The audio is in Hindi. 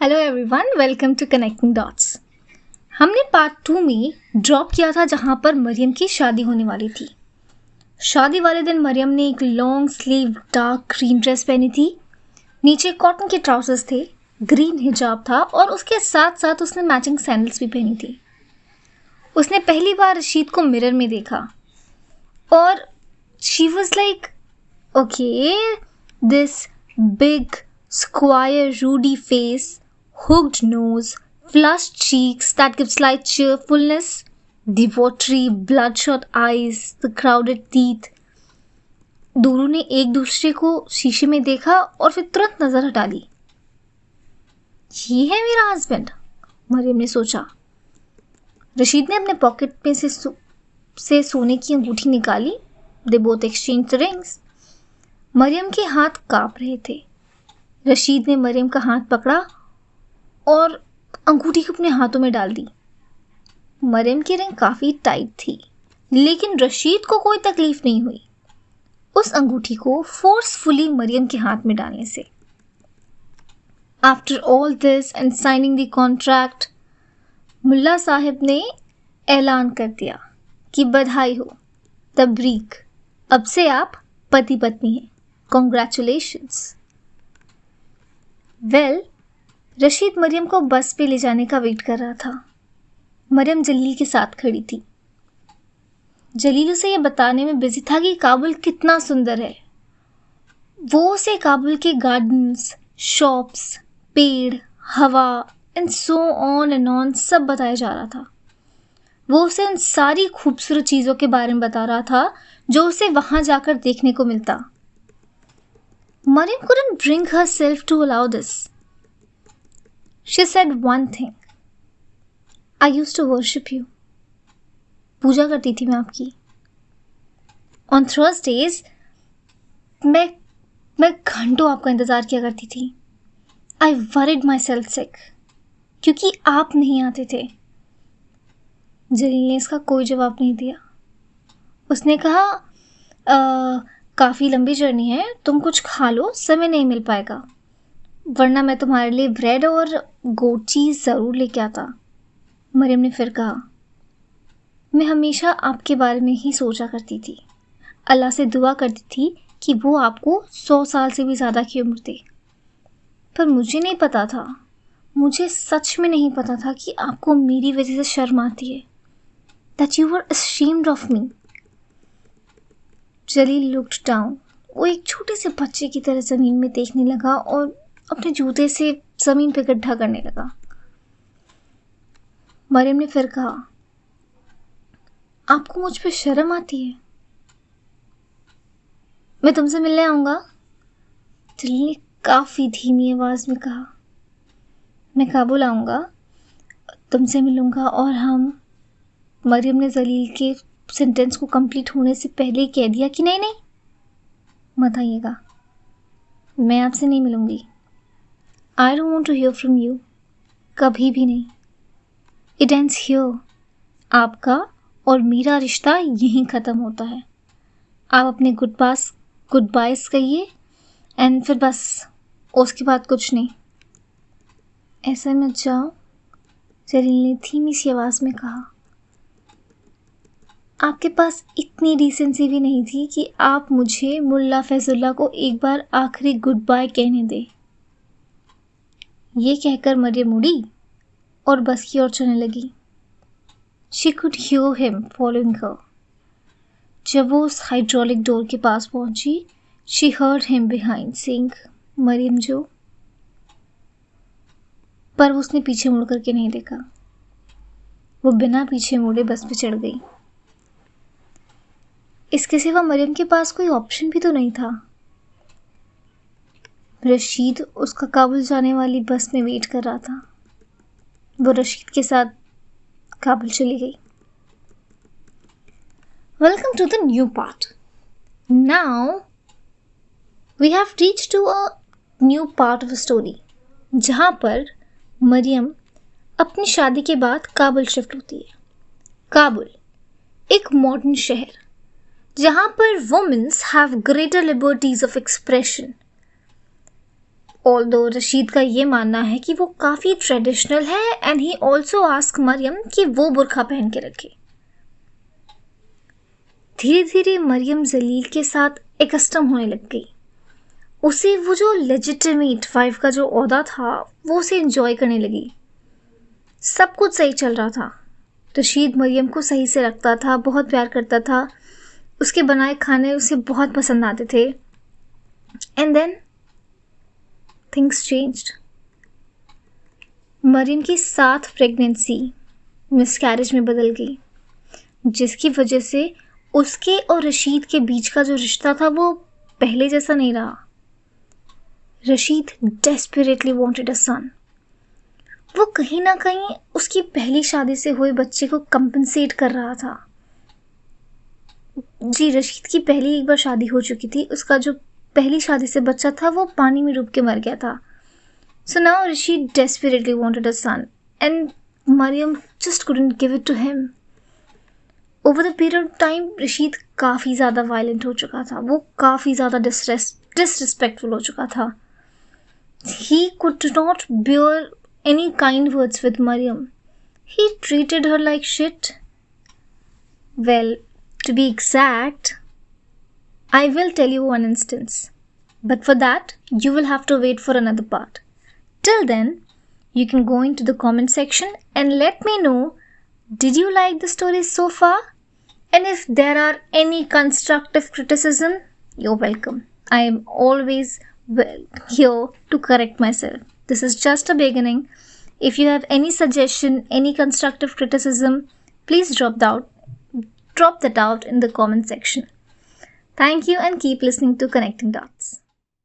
Hello everyone, welcome to connecting dots. हमने पार्ट 2 में ड्रॉप किया था जहाँ पर मरियम की शादी होने वाली थी। शादी वाले दिन मरियम ने एक long sleeve dark green dress पहनी थी। नीचे कॉटन के ट्राउजर्स थे, ग्रीन हिजाब था और उसके साथ साथ उसने मैचिंग सैंडल्स भी पहनी थी। उसने पहली बार रशीद को मिरर में देखा और she was like, okay, this big square ruddy face, hooked nose, flushed cheeks that give slight cheerfulness, the watery bloodshot eyes, the crowded teeth. दोनों ने एक दूसरे को शीशे में देखा और फिर तुरंत नजर हटा ली। ये है मेरा हस्बैंड, मरियम ने सोचा। रशीद ने अपने पॉकेट में से सोने की अंगूठी निकाली। They both exchange rings. Mariam के हाथ कांप रहे थे। रशीद ने मरियम का हाथ पकड़ा और अंगूठी को अपने हाथों में डाल दी। मरियम की रिंग काफ़ी टाइट थी, लेकिन रशीद को कोई तकलीफ नहीं हुई उस अंगूठी को फोर्सफुली मरियम के हाथ में डालने से। After all this and signing the contract, मुल्ला साहिब ने ऐलान कर दिया कि बधाई हो, तबरीक, अब से आप पति पत्नी हैं, कॉन्ग्रेचुलेशंस। रशीद मरियम को बस पे ले जाने का वेट कर रहा था। मरियम जलील के साथ खड़ी थी। जलील उसे यह बताने में बिजी था कि काबुल कितना सुंदर है। वो उसे काबुल के गार्डन्स, शॉप्स, पेड़, हवा and so on and on सब बताया जा रहा था। वो उसे उन सारी खूबसूरत चीज़ों के बारे में बता रहा था जो उसे वहाँ जाकर देखने को मिलता। Mariam couldn't bring herself to allow this. She said one thing. I used to worship you. पूजा करती थी मैं आपकी। On Thursdays, मैं घंटों आपका इंतज़ार किया करती थी। I worried myself sick. क्योंकि आप नहीं आते थे। जलील ने इसका कोई जवाब नहीं दिया। उसने कहा, काफ़ी लंबी जर्नी है, तुम कुछ खा लो, समय नहीं मिल पाएगा, वरना मैं तुम्हारे लिए ब्रेड और गोट चीज़ ज़रूर लेके आता। मरियम ने फिर कहा, मैं हमेशा आपके बारे में ही सोचा करती थी, अल्लाह से दुआ करती थी कि वो आपको 100 साल से भी ज़्यादा की उम्र दे, पर मुझे नहीं पता था, मुझे सच में नहीं पता था कि आपको मेरी वजह से शर्म आती है, that you were ashamed of me. Jalil looked down. वो एक छोटे से बच्चे की तरह ज़मीन में देखने लगा और अपने जूते से ज़मीन पे गड्ढा करने लगा। मरियम ने फिर कहा, आपको मुझ पे शर्म आती है? मैं तुमसे मिलने आऊँगा। जलील ने काफ़ी धीमी आवाज़ में कहा, मैं काबुल आऊँगा, तुमसे मिलूँगा और हम। मरियम ने जलील के सेंटेंस को कंप्लीट होने से पहले ही कह दिया कि नहीं, मत आइएगा, मैं आपसे नहीं मिलूँगी। I don't want to hear from you, कभी भी नहीं। इट एंड्स हियर, आपका और मेरा रिश्ता यहीं ख़त्म होता है। आप अपने गुड बायस कहिए एंड फिर बस, उसके बाद कुछ नहीं। ऐसा मत जाओ, जलील ने धीमी सी आवाज़ में कहा। आपके पास इतनी डिसेंसी भी नहीं थी कि आप मुझे मुल्ला फैजुल्ला को एक बार आखिरी गुड बाय कहने दें। ये कहकर मरियम उड़ी और बस की ओर चलने लगी। She could hear him following her. जब वो उस हाइड्रोलिक डोर के पास पहुंची, she heard him behind saying, Mariam जो। पर उसने पीछे मुड़ करके नहीं देखा। वो बिना पीछे मुड़े बस पे चढ़ गई। इसके सिवा मरियम के पास कोई ऑप्शन भी तो नहीं था। रशीद उसका काबुल जाने वाली बस में वेट कर रहा था। वो रशीद के साथ काबुल चली गई। Welcome to the new part. Now we have reached to a new part of story, जहाँ पर मरियम अपनी शादी के बाद काबुल शिफ्ट होती है। काबुल एक मॉडर्न शहर जहाँ पर womens have greater liberties of expression. Although Rasheed का ये मानना है कि वो काफ़ी ट्रेडिशनल है and he also ask Mariam कि वो बुर्का पहन के रखे। धीरे धीरे मरियम जलील के साथ एकस्टम होने लग गई। उसे वो जो लेजिटिमेट वाइफ का जो ओहदा था वो उसे एंजॉय करने लगी। सब कुछ सही चल रहा था। रशीद मरियम को सही से रखता था, बहुत प्यार करता था, उसके बनाए खाने उसे बहुत पसंद आते थे। And then things changed. Mariam की 7th प्रेगनेंसी मिसकैरेज में बदल गई, जिसकी वजह से उसके और रशीद के बीच का जो रिश्ता था वो पहले जैसा नहीं रहा। रशीद डेस्परेटली वांटेड अ सन। वो कहीं ना कहीं उसकी पहली शादी से हुए बच्चे को कंपनसेट कर रहा था। जी, रशीद की पहली एक बार शादी हो चुकी थी, उसका जो पहली शादी से बच्चा था वो पानी में डूब के मर गया था। So now Rasheed desperately wanted a son and Mariam just couldn't give it to him. Over the period of time Rasheed काफ़ी ज़्यादा वायलेंट हो चुका था, वो काफ़ी ज़्यादा डिसरिस्पेक्टफुल हो चुका था। He could not bear any kind words with Mariam. He treated her like shit. Well, to be exact, I will tell you one instance. But for that, you will have to wait for another part. Till then, you can go into the comment section and let me know, did you like the story so far? And if there are any constructive criticism, you're welcome. I am always here to correct myself. This is just a beginning. If you have any suggestion, any constructive criticism, please drop that out in the comment section. Thank you and keep listening to Connecting Dots.